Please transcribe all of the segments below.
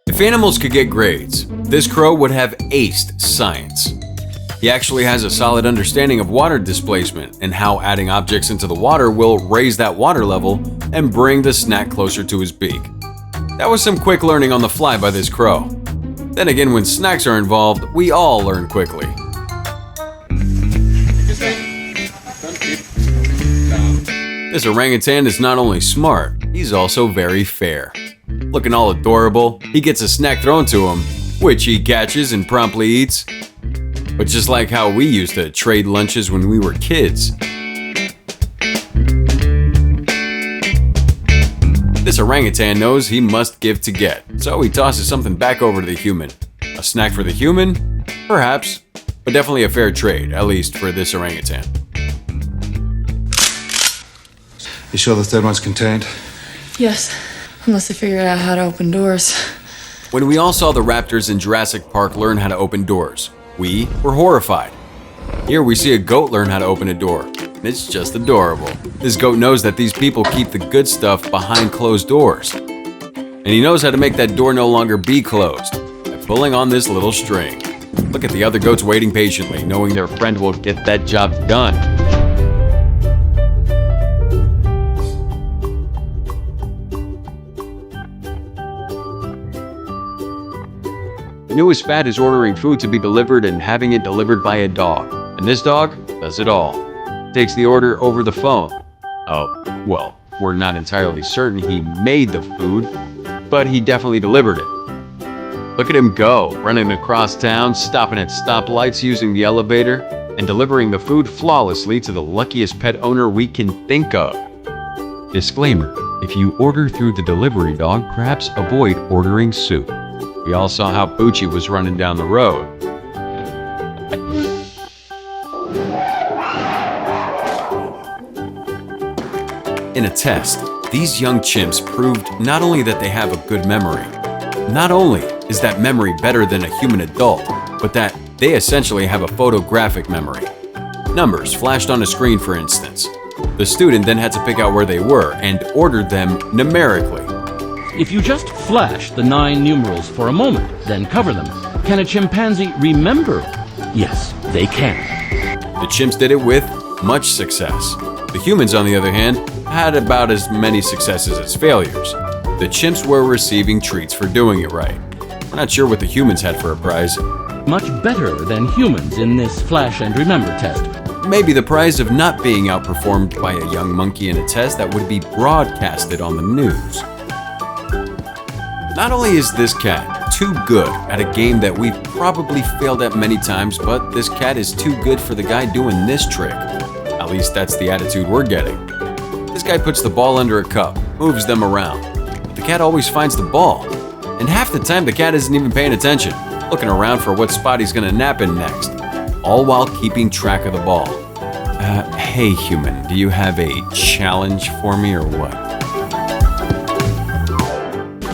If animals could get grades, this crow would have aced science. He actually has a solid understanding of water displacement and how adding objects into the water will raise that water level and bring the snack closer to his beak. That was some quick learning on the fly by this crow. Then again, when snacks are involved, we all learn quickly. This orangutan is not only smart, he's also very fair. Looking all adorable, he gets a snack thrown to him, which he catches and promptly eats. But just like how we used to trade lunches when we were kids. This orangutan knows he must give to get, so he tosses something back over to the human. A snack for the human? Perhaps, but definitely a fair trade, at least for this orangutan. You sure the third one's contained? Yes, unless they figured out how to open doors. When we all saw the raptors in Jurassic Park learn how to open doors, we were horrified. Here we see a goat learn how to open a door. It's just adorable. This goat knows that these people keep the good stuff behind closed doors. And he knows how to make that door no longer be closed by pulling on this little string. Look at the other goats waiting patiently, knowing their friend will get that job done. The newest fad is ordering food to be delivered and having it delivered by a dog. And this dog does it all. Takes the order over the phone. Oh, well, we're not entirely certain he made the food, but he definitely delivered it. Look at him go, running across town, stopping at stoplights using the elevator, and delivering the food flawlessly to the luckiest pet owner we can think of. Disclaimer: if you order through the delivery dog, perhaps avoid ordering soup. We all saw how Poochie was running down the road. In a test, these young chimps proved not only that they have a good memory, not only is that memory better than a human adult, but that they essentially have a photographic memory. Numbers flashed on a screen, for instance. The student then had to pick out where they were and ordered them numerically. If you just flash the 9 numerals for a moment, then cover them, can a chimpanzee remember? Yes, they can. The chimps did it with much success. The humans, on the other hand, had about as many successes as failures. The chimps were receiving treats for doing it right. We're not sure what the humans had for a prize. Much better than humans in this flash and remember test. Maybe the prize of not being outperformed by a young monkey in a test that would be broadcasted on the news. Not only is this cat too good at a game that we've probably failed at many times, but this cat is too good for the guy doing this trick. At least that's the attitude we're getting. This guy puts the ball under a cup, moves them around, but the cat always finds the ball. And half the time the cat isn't even paying attention, looking around for what spot he's gonna nap in next, all while keeping track of the ball. Hey human, do you have a challenge for me or what?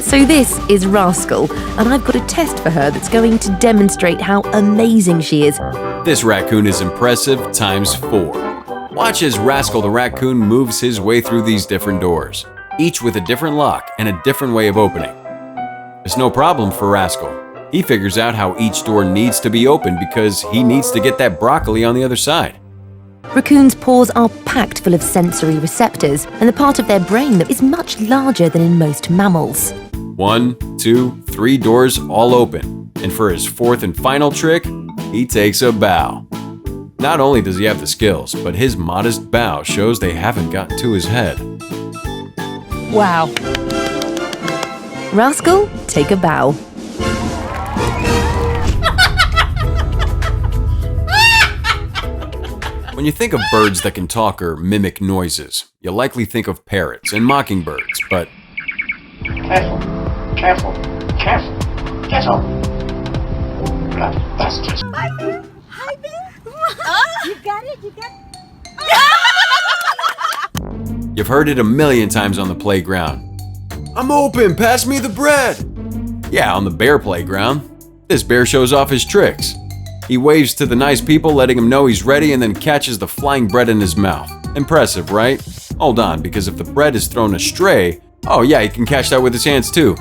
So this is Rascal, and I've got a test for her that's going to demonstrate how amazing she is. This raccoon is impressive times 4. Watch as Rascal the raccoon moves his way through these different doors, each with a different lock and a different way of opening. It's no problem for Rascal. He figures out how each door needs to be opened because he needs to get that broccoli on the other side. Raccoons' paws are packed full of sensory receptors, and the part of their brain that is much larger than in most mammals. 1, 2, 3 doors all open, and for his 4th and final trick, he takes a bow. Not only does he have the skills, but his modest bow shows they haven't gotten to his head. Wow. Rascal, take a bow. When you think of birds that can talk or mimic noises, you'll likely think of parrots and mockingbirds, but... Careful, careful, careful, careful. Bloody bastards. Hi, Ben. You got it, you got it. You've heard it a million times on the playground. I'm open, pass me the bread. Yeah, on the bear playground. This bear shows off his tricks. He waves to the nice people, letting him know he's ready, and then catches the flying bread in his mouth. Impressive, right? Hold on, because if the bread is thrown astray, Oh yeah, he can catch that with his hands too.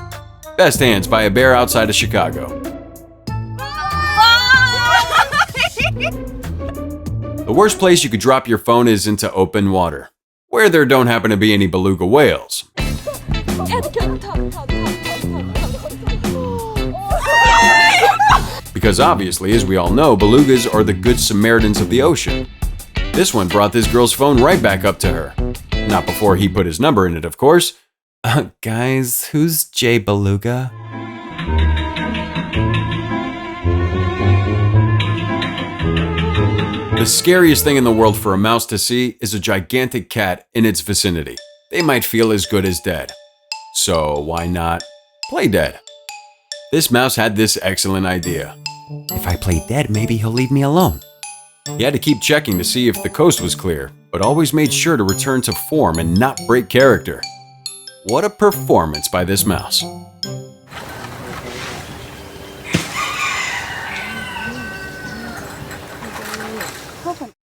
Best hands by a bear outside of Chicago. The worst place you could drop your phone is into open water, where there don't happen to be any beluga whales. Because obviously, as we all know, belugas are the good Samaritans of the ocean. This one brought this girl's phone right back up to her. Not before he put his number in it, of course. Guys, who's Jay Beluga? The scariest thing in the world for a mouse to see is a gigantic cat in its vicinity. They might feel as good as dead. So why not play dead? This mouse had this excellent idea. If I play dead, maybe he'll leave me alone. He had to keep checking to see if the coast was clear, but always made sure to return to form and not break character. What a performance by this mouse.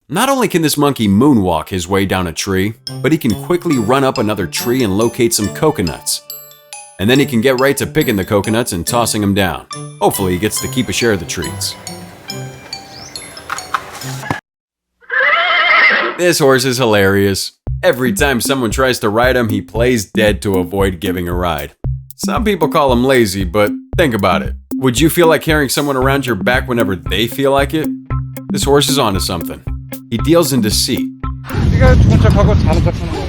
Not only can this monkey moonwalk his way down a tree, but he can quickly run up another tree and locate some coconuts. And then he can get right to picking the coconuts and tossing them down. Hopefully he gets to keep a share of the treats. This horse is hilarious. Every time someone tries to ride him, he plays dead to avoid giving a ride. Some people call him lazy, but think about it. Would you feel like carrying someone around your back whenever they feel like it? This horse is onto something. He deals in deceit,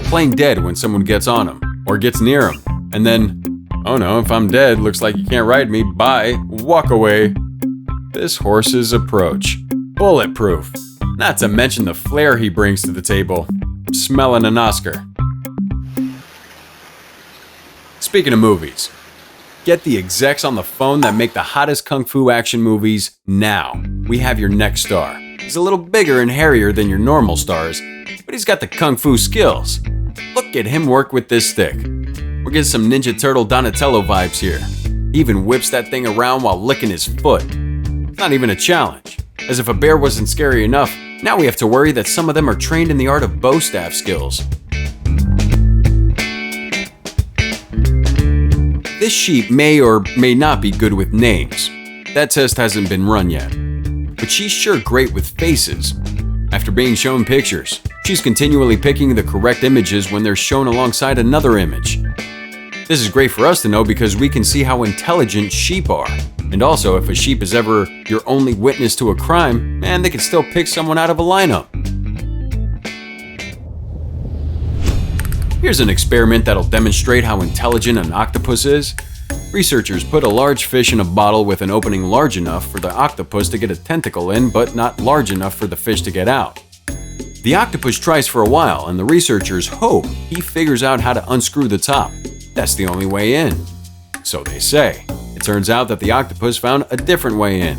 playing dead when someone gets on him or gets near him, and then, oh no, if I'm dead, looks like you can't ride me, bye, walk away. This horse's approach, bulletproof. Not to mention the flair he brings to the table. Smelling an Oscar. Speaking of movies, get the execs on the phone that make the hottest kung fu action movies now. We have your next star. He's a little bigger and hairier than your normal stars, but he's got the kung fu skills. Look at him work with this stick. We're getting some Ninja Turtle Donatello vibes here. He even whips that thing around while licking his foot. It's not even a challenge. As if a bear wasn't scary enough, now we have to worry that some of them are trained in the art of bow staff skills. This sheep may or may not be good with names. That test hasn't been run yet. But she's sure great with faces. After being shown pictures, she's continually picking the correct images when they're shown alongside another image. This is great for us to know because we can see how intelligent sheep are. And also, if a sheep is ever your only witness to a crime, man, they can still pick someone out of a lineup. Here's an experiment that'll demonstrate how intelligent an octopus is. Researchers put a large fish in a bottle with an opening large enough for the octopus to get a tentacle in, but not large enough for the fish to get out. The octopus tries for a while, and the researchers hope he figures out how to unscrew the top. That's the only way in. So they say. It turns out that the octopus found a different way in,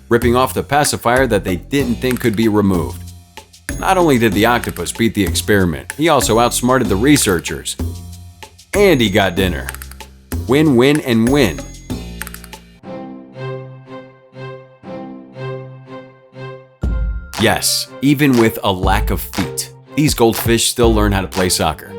ripping off the pacifier that they didn't think could be removed. Not only did the octopus beat the experiment, he also outsmarted the researchers. And he got dinner. Win, win, and win. Yes, even with a lack of feet, these goldfish still learn how to play soccer.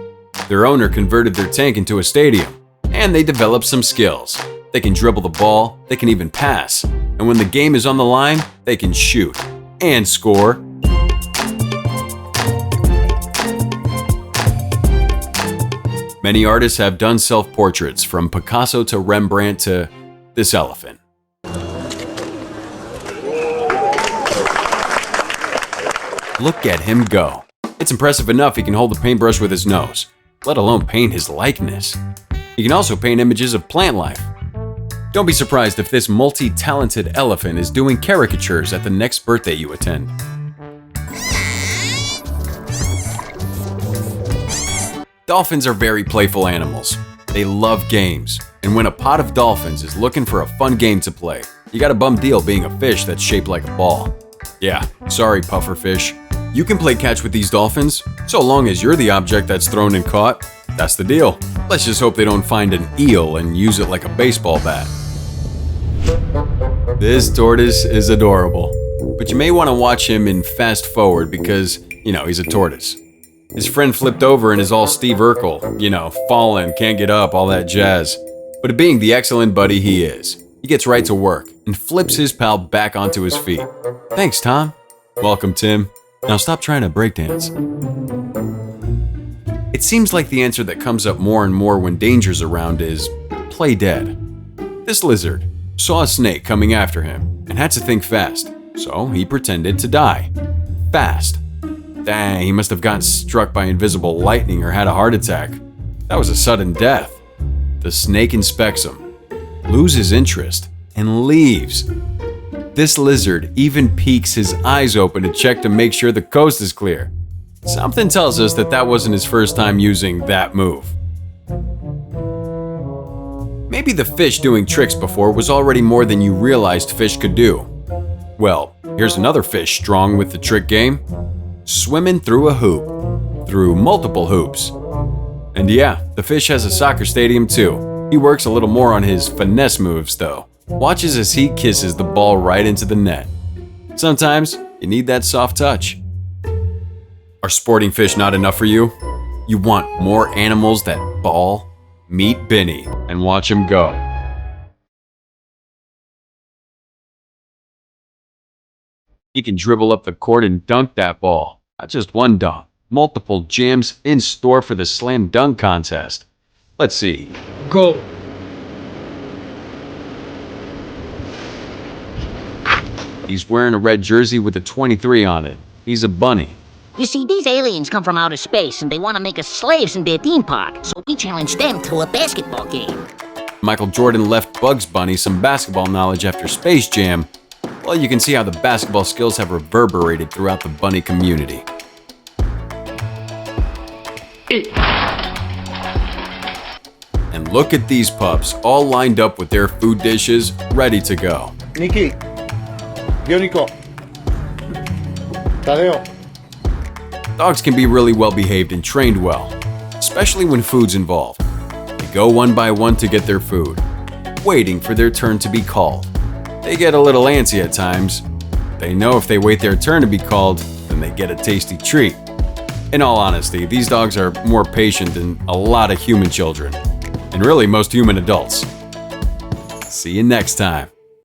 Their owner converted their tank into a stadium, and they developed some skills. They can dribble the ball, they can even pass, and when the game is on the line, they can shoot and score. Many artists have done self-portraits, from Picasso to Rembrandt to this elephant. Look at him go. It's impressive enough he can hold a paintbrush with his nose, let alone paint his likeness. He can also paint images of plant life. Don't be surprised if this multi-talented elephant is doing caricatures at the next birthday you attend. Dolphins are very playful animals. They love games, and when a pod of dolphins is looking for a fun game to play, you got a bum deal being a fish that's shaped like a ball. Yeah, sorry pufferfish. You can play catch with these dolphins, so long as you're the object that's thrown and caught. That's the deal. Let's just hope they don't find an eel and use it like a baseball bat. This tortoise is adorable, but you may want to watch him in fast forward because, you know, he's a tortoise. His friend flipped over and is all Steve Urkel, you know, fallen, can't get up, all that jazz. But being the excellent buddy he is, he gets right to work and flips his pal back onto his feet. Thanks, Tom. Welcome, Tim. Now stop trying to breakdance. It seems like the answer that comes up more and more when danger's around is play dead. This lizard saw a snake coming after him and had to think fast, so he pretended to die. Fast. Dang, he must have gotten struck by invisible lightning or had a heart attack. That was a sudden death. The snake inspects him, loses interest, and leaves. This lizard even peeks his eyes open to check to make sure the coast is clear. Something tells us that that wasn't his first time using that move. Maybe the fish doing tricks before was already more than you realized fish could do. Well, here's another fish strong with the trick game. Swimming through a hoop. Through multiple hoops. And yeah, the fish has a soccer stadium too. He works a little more on his finesse moves though. Watches as he kisses the ball right into the net. Sometimes you need that soft touch. Are sporting fish not enough for you? You want more animals that ball? Meet Benny and watch him go. He can dribble up the court and dunk that ball. Not just one dunk, multiple jams in store for the slam dunk contest. Let's see. Go! He's wearing a red jersey with a 23 on it. He's a bunny. You see, these aliens come from outer space and they want to make us slaves in their theme park, so we challenge them to a basketball game. Michael Jordan left Bugs Bunny some basketball knowledge after Space Jam. Well, you can see how the basketball skills have reverberated throughout the bunny community. And look at these pups, all lined up with their food dishes, ready to go. Nikki, Nico, Tadeo. Dogs can be really well behaved and trained well, especially when food's involved. They go one by one to get their food, waiting for their turn to be called. They get a little antsy at times. They know if they wait their turn to be called, then they get a tasty treat. In all honesty, these dogs are more patient than a lot of human children, and really most human adults. See you next time.